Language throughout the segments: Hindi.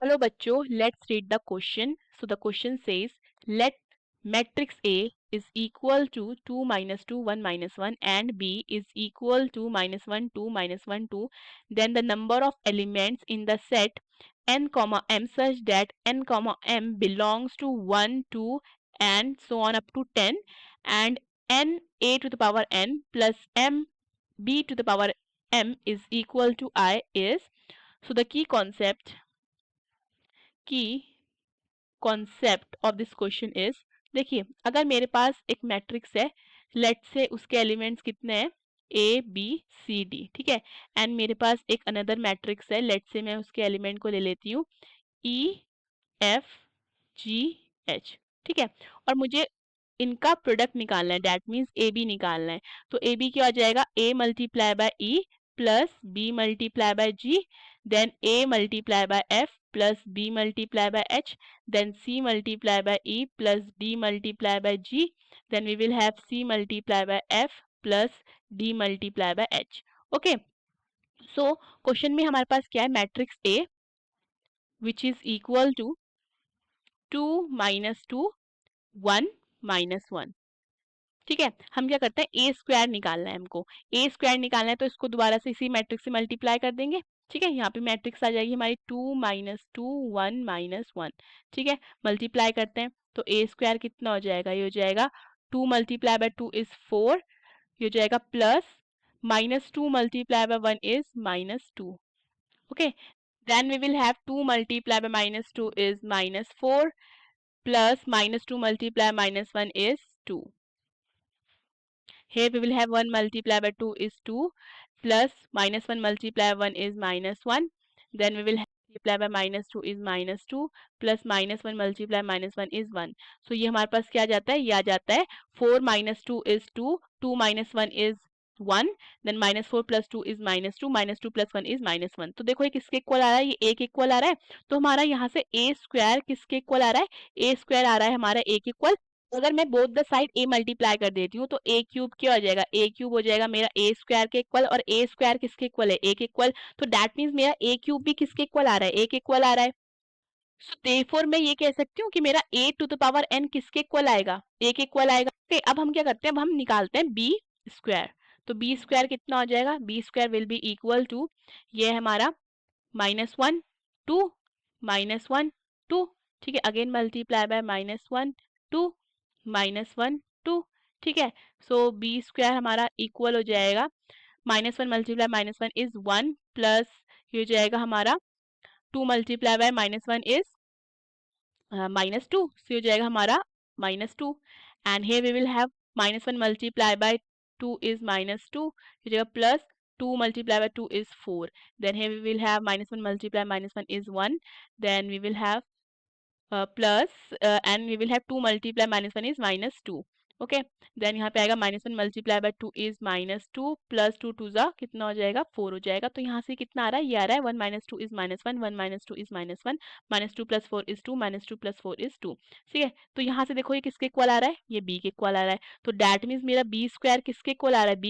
Hello बच्चों, let's read the question. So the question says, let matrix A is equal to 2 minus 2 1 minus 1 and B is equal to minus 1 2 minus 1 2. Then the number of elements in the set n comma m such that n comma m belongs to 1 2 and so on up to 10, and n a to the power n plus m b to the power m is equal to I is. So the key concept of this question is, देखिए अगर मेरे पास एक मैट्रिक्स है, लेट से उसके एलिमेंट्स कितने हैं ए बी सी डी, ठीक है, एंड मेरे पास एक अनदर मैट्रिक्स है, लेट से मैं उसके एलिमेंट को ले लेती हूँ ई एफ जी एच, ठीक है, और मुझे इनका प्रोडक्ट निकालना है, दैट मीन्स ए बी निकालना है। तो ए बी क्या हो जाएगा, A multiply by E plus B multiply by G, then A multiply by F plus B multiply by H, then c multiply by e plus d multiply by g, then we will have c multiply by f plus d multiply by h. Okay, so question में हमारे पास क्या है, matrix A which is equal to 2 minus 2 1 minus 1, ठीक है। हम क्या करते हैं, ए स्क्वायर निकालना है हमको, ए स्क्वायर निकालना है तो इसको दोबारा से इसी मैट्रिक्स से मल्टीप्लाई कर देंगे, ठीक है। यहाँ पे मैट्रिक्स आ जाएगी हमारी 2 माइनस 2 1 माइनस 1, ठीक है, मल्टीप्लाई करते हैं तो ए स्क्वायर कितना हो जाएगा, ये हो जाएगा 2 मल्टीप्लाई बाय 2 इज 4, ये हो जाएगा plus minus 2 multiply by 1 is minus 2, okay, then we will have 2 multiply by minus 2 is minus 4 plus minus 2 multiply minus 1 is 2. Here we will have 1 multiplied by 2 is 2 plus minus 1 multiplied by 1 is minus 1. Then we will have multiply by minus 2 is minus 2 plus minus 1 multiply minus 1 is 1. So ये हमारे पास क्या जाता है, ये आ जाता है 4 minus 2 is 2, 2 minus 1 is 1, then minus 4 plus 2 is minus 2, minus 2 plus 1 is minus 1. तो देखो ये किसके इक्वल आ रहा है, ये a के इक्वल आ रहा है, तो हमारा यहाँ से a स्क्वायर किसके इक्वल आ रहा है, a स्क्वायर आ रहा है हमारा a के इक्वल। अगर मैं both the side a multiply कर देती हूँ तो a क्यूब क्या हो जाएगा, a क्यूब हो जाएगा मेरा a स्क्वायर के इक्वल, और a स्क्वायर किसके इक्वल है, a के इक्वल, तो दैट मीन्स मेरा a क्यूब भी किसके इक्वल आ रहा है, a के इक्वल आ रहा है। सो देयरफॉर मैं ये कह सकती हूँ कि मेरा a to the power n किसके इक्वल आएगा, a के इक्वल आएगा। ओके, अब हम क्या करते हैं, अब हम निकालते हैं b स्क्वायर, तो b स्क्वायर कितना हो जाएगा, b square will be equal to, ये है हमारा माइनस 1 2 माइनस 1 2, ठीक है, again multiply by minus 1 2 minus 1 2, ठीक है। सो बी स्क्वायर हमारा इक्वल हो जाएगा minus 1 multiply minus 1 is 1 plus ये हो जाएगा हमारा 2 multiply by minus 1 is minus 2, so हो जाएगा हमारा minus 2, and here we will have minus 1 multiply by 2 is minus 2, हो जाएगा plus 2 multiply by 2 is 4, then here we will have minus 1 multiply minus 1 is 1, then we will have plus and we will have 2 multiply minus 1 is minus 2, okay, then यहाँ पे आएगा minus 1 multiply by 2 is minus 2 plus 2 टू जा कितना हो जाएगा 4 हो जाएगा, तो यहाँ से कितना आ रहा है, ये आ रहा है 1 minus 2 is minus 1 1 minus 2 is minus 1 minus 2 plus 4 is 2 minus 2 plus 4 is 2, ठीक है। तो यहाँ से देखो ये किसके इक्वल आ रहा है, ये b के इक्वल आ रहा है, तो दैट मीन्स मेरा b स्क्वायर किसके इक्वल आ रहा है,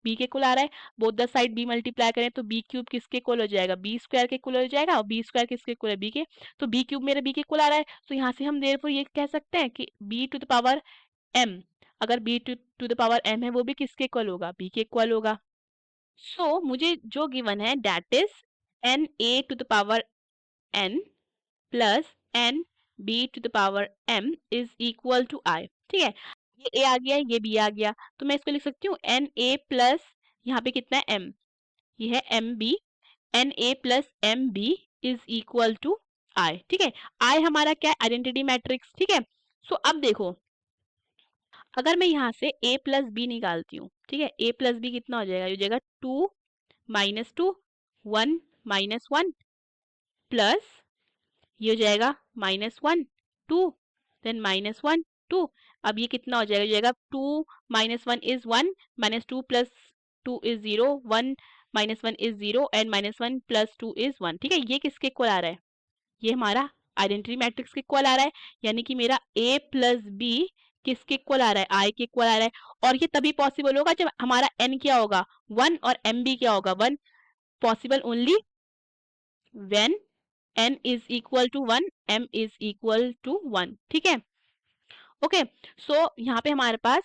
b के इक्वल आ रहा है, both the side b multiply करें तो b क्यूब किसके इक्वल हो जाएगा, b स्क्वायर के इक्वल हो जाएगा, और b स्क्वायर किसके इक्वल है, b के, तो b क्यूब मेरे b के इक्वल आ रहा है, तो यहाँ से हम देयरफॉर ये कह सकते हैं कि b to the power m, अगर b to the power m है वो भी किसके इक्वल होगा, b के इक्वल होगा। सो मुझे जो गिवन है that is n a to the power n plus n b to the power m is equal to I, ठीक है, ये a आ गया, ये b आ गया, तो मैं इसको लिख सकती हूँ n a प्लस यहाँ पे कितना है m, ये है m b, n a plus m b is equal to I, ठीक है। I हमारा क्या है, आइडेंटिटी मैट्रिक्स, ठीक है। सो अब देखो अगर मैं यहाँ से a प्लस बी निकालती हूँ, ठीक है, a प्लस बी कितना हो जाएगा, ये हो जाएगा 2 माइनस 2 1 माइनस 1 प्लस ये हो जाएगा माइनस 1 2 देन माइनस 1 2, अब ये कितना हो जाएगा, 2 minus 1 is 1 minus 2 plus 2 is 0 1 minus 1 is 0 and minus 1 plus 2 is 1, ठीक है, ये किसके इक्वल आ रहा है, ये हमारा आइडेंटिटी मैट्रिक्स के इक्वल आ रहा है, यानी कि मेरा a प्लस बी किसके इक्वल आ रहा है, I के इक्वल आ रहा है, और ये तभी पॉसिबल होगा जब हमारा n क्या होगा 1 और m भी क्या होगा 1, possible only when n is equal to 1, m is equal to 1, ठीक है। ओके, सो यहाँ पे हमारे पास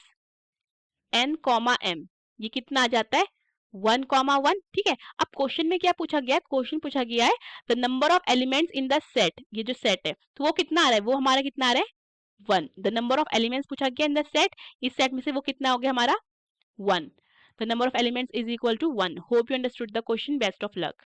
n कॉमा m, ये कितना आ जाता है 1 कॉमा 1, ठीक है। अब क्वेश्चन में क्या पूछा गया है, क्वेश्चन पूछा गया है the number of elements in the set, ये जो सेट है तो वो कितना आ रहा है, वो हमारा कितना आ रहा है 1। द नंबर ऑफ एलिमेंट्स पूछा गया इन द सेट, इस सेट में से वो कितना हो गया हमारा 1। The number of elements is equal to 1। Hope you understood the question, best of luck.